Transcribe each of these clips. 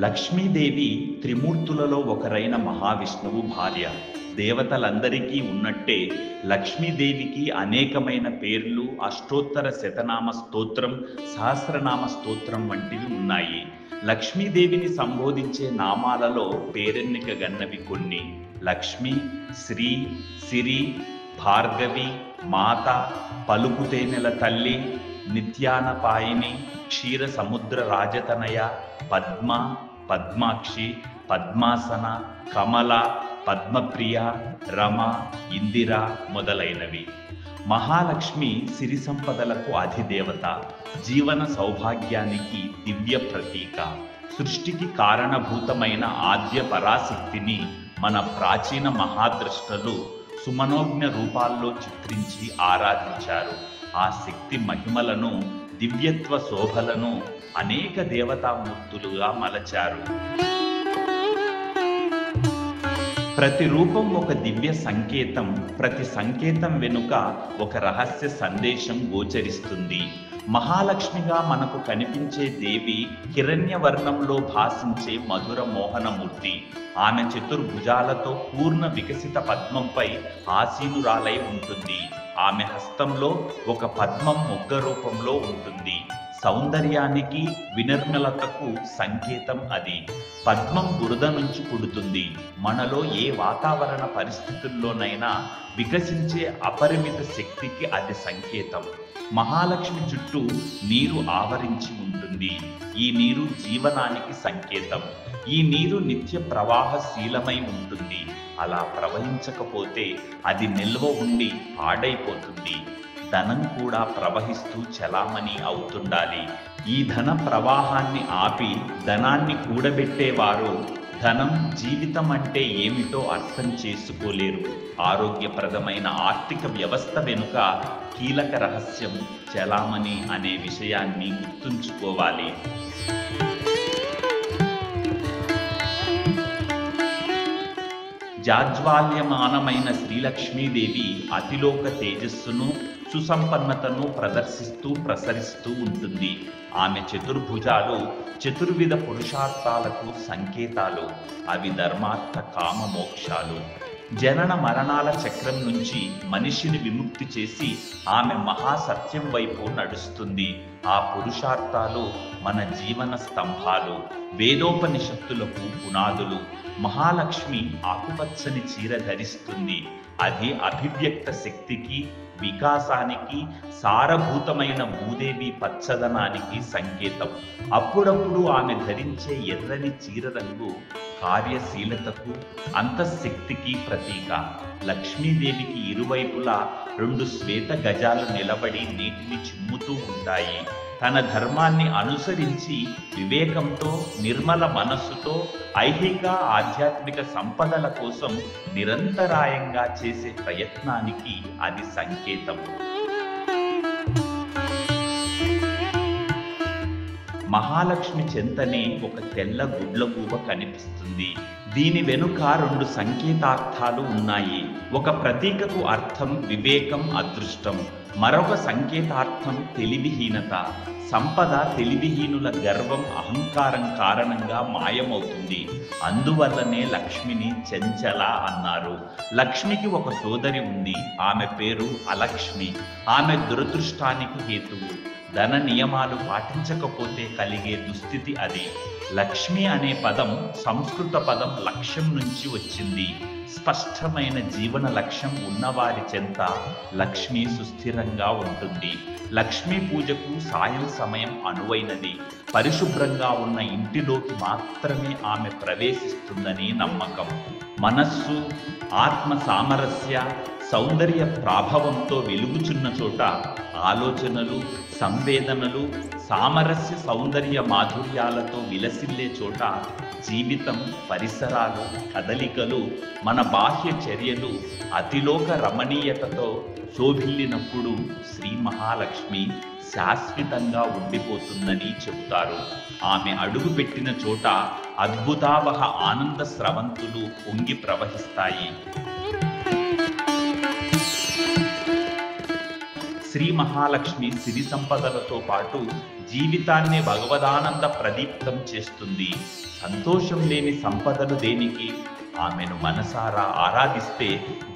లక్ష్మీదేవి త్రిమూర్తులలో ఒకరైన మహావిష్ణువు భార్య. దేవతలందరికీ ఉన్నట్టే లక్ష్మీదేవికి అనేకమైన పేర్లు, అష్టోత్తర శతనామ స్తోత్రం, సహస్రనామ స్తోత్రం వంటివి ఉన్నాయి. లక్ష్మీదేవిని సంబోధించే నామాలలో పేరెన్నిక గన్నవి కొన్ని: లక్ష్మి, శ్రీ, సిరి, భార్గవి, మాత, పలుకుతేనెల తల్లి, నిత్యానపాయిని, క్షీర సముద్ర రాజతనయ, పద్మ, పద్మాక్షి, పద్మాసన, కమల, పద్మప్రియ, రమ, ఇందిర మొదలైనవి. మహాలక్ష్మి సిరి సంపదలకు అధిదేవత, జీవన సౌభాగ్యానికి దివ్య ప్రతీక. సృష్టికి కారణభూతమైన ఆద్య పరాశక్తిని మన ప్రాచీన మహాద్రష్టలు సుమనోజ్ఞ రూపాల్లో చిత్రించి ఆరాధించారు. ఆ శక్తి మహిమలను, దివ్యత్వ శోభలను అనేక దేవతామూర్తులుగా మలచారు. ప్రతి రూపం ఒక దివ్య సంకేతం, ప్రతి సంకేతం వెనుక ఒక రహస్య సందేశం గోచరిస్తుంది. మహాలక్ష్మిగా మనకు కనిపించే దేవి హిరణ్యవర్ణంలో భాసించే మధుర మోహనమూర్తి. ఆమె చతుర్భుజాలతో పూర్ణ వికసిత పద్మంపై ఆసీనురాలై ఉంటుంది. ఆమె హస్తంలో ఒక పద్మం మొగ్గ రూపంలో ఉంటుంది. సౌందర్యానికి, వినిర్మలతకు సంకేతం అది. పద్మం బురద నుంచి పుడుతుంది. మనలో ఏ వాతావరణ పరిస్థితుల్లోనైనా వికసించే అపరిమిత శక్తికి అది సంకేతం. మహాలక్ష్మి చుట్టూ నీరు ఆవరించి ఉంటుంది. ఈ నీరు జీవనానికి సంకేతం. ఈ నీరు నిత్య ప్రవాహశీలమై ఉంటుంది. అలా ప్రవహించకపోతే అది నిల్వ ఉండి పాడైపోతుంది. ధనం కూడా ప్రవహిస్తూ చలామణి అవుతుండాలి. ఈ ధన ప్రవాహాన్ని ఆపి ధనాన్ని కూడబెట్టేవారు ధనం, జీవితం అంటే ఏమిటో అర్థం చేసుకోలేరు. ఆరోగ్యప్రదమైన ఆర్థిక వ్యవస్థ వెనుక కీలక రహస్యం చలామణి అనే విషయాన్ని గుర్తుంచుకోవాలి. జాజ్వాల్యమానమైన శ్రీలక్ష్మీదేవి అతిలోక తేజస్సును, సుసంపన్నతను ప్రసరిస్తూ ఉంటుంది. ఆమె చతుర్భుజాలు చతుర్విధ పురుషార్థాలకు సంకేతాలు. అవి ధర్మార్థ కామ మోక్షాలు. జనన మరణాల చక్రం నుంచి మనిషిని విముక్తి చేసి ఆమె మహాసత్యం వైపు నడుస్తుంది. ఆ పురుషార్థాలు మన జీవన స్తంభాలు, వేదోపనిషత్తులకు పునాదులు. మహాలక్ష్మి ఆకుపచ్చని చీర ధరిస్తుంది. అది అభివ్యక్త శక్తికి, వికాసానికి, సారభూతమైన భూదేవి పచ్చదనానికి సంకేతం. అప్పుడప్పుడు ఆమె ధరించే ఎర్రని చీర రంగు కార్యశీలతకు, అంతఃశక్తికి ప్రతీక. లక్ష్మీదేవికి ఇరువైపులా 2 శ్వేత గజాలు నిలబడి నీటిని చిమ్ముతూ ఉంటాయి. తన ధర్మాన్ని అనుసరించి వివేకంతో, నిర్మల మనస్సుతో ఐహిక, ఆధ్యాత్మిక సంపదల కోసం నిరంతరాయంగా చేసే ప్రయత్నానికి అది సంకేతం. మహాలక్ష్మి చెంతనే ఒక తెల్ల గుడ్లగూబ కనిపిస్తుంది. దీని వెనుక 2 సంకేతార్థాలు ఉన్నాయి. ఒక ప్రతీకకు అర్థం వివేకం, అదృష్టం. మరొక సంకేతార్థం తెలివిహీనత. సంపద తెలివిహీనుల గర్వం, అహంకారం కారణంగా మాయమవుతుంది. అందువల్లనే లక్ష్మిని చెంచల అన్నారు. లక్ష్మికి ఒక సోదరి ఉంది. ఆమె పేరు అలక్ష్మి. ఆమె దురదృష్టానికి హేతువు. ధన నియమాలు పాటించకపోతే కలిగే దుస్థితి అది. లక్ష్మి అనే పదం సంస్కృత పదం లక్ష్యం నుంచి వచ్చింది. స్పష్టమైన జీవన లక్ష్యం ఉన్నవారి చెంత లక్ష్మి సుస్థిరంగా ఉంటుంది. లక్ష్మీ పూజకు సాయం సమయం అనువైనది. పరిశుభ్రంగా ఉన్న ఇంటిలోకి మాత్రమే ఆమె ప్రవేశిస్తుందని నమ్మకం. మనస్సు, ఆత్మ సామరస్య, సౌందర్య ప్రాభవంతో వెలుగుచున్న చోట ఆలోచనలు, సంవేదనలు, సామరస్య సౌందర్య మాధుర్యాలతో విలసిల్లే చోట జీవితం, పరిసరాలు, కదలికలు, మన బాహ్య చర్యలు అతిలోక రమణీయతతో శోభిల్లినప్పుడు శ్రీ మహాలక్ష్మి శాశ్వతంగా ఉండిపోతుందని చెబుతారు. ఆమె అడుగు పెట్టిన చోట అద్భుతావహ ఆనంద స్రవంతులు పొంగి ప్రవహిస్తాయి. శ్రీ మహాలక్ష్మి సిరి సంపదలతో పాటు జీవితాన్ని భగవదానంద ప్రదీప్తం చేస్తుంది. సంతోషం లేని సంపదలు దేనికి? ఆమెను మనసారా ఆరాధిస్తే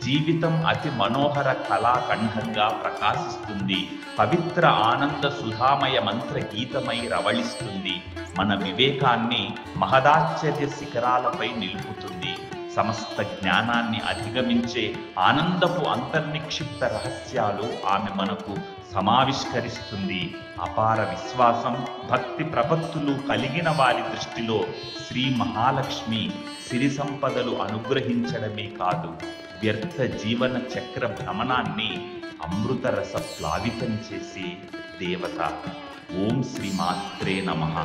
జీవితం అతి మనోహర కళాఖండంగా ప్రకాశిస్తుంది. పవిత్ర ఆనంద సుధామయ మంత్ర గీతమై రవళిస్తుంది. మన వివేకాన్ని మహదాశ్చర్య శిఖరాలపై నిలుపుతుంది. సమస్త జ్ఞానాన్ని అధిగమించే ఆనందపు అంతర్నిక్షిప్త రహస్యాలు ఆమె మనకు సమావిష్కరిస్తుంది. అపార విశ్వాసం, భక్తి ప్రపత్తులు కలిగిన వారి దృష్టిలో శ్రీ మహాలక్ష్మి సిరి సంపదలు అనుగ్రహించడమే కాదు, వ్యర్థ జీవన చక్ర భ్రమణాన్ని అమృతరస ప్లావితం చేసే దేవత. ఓం శ్రీ మాత్రే నమః.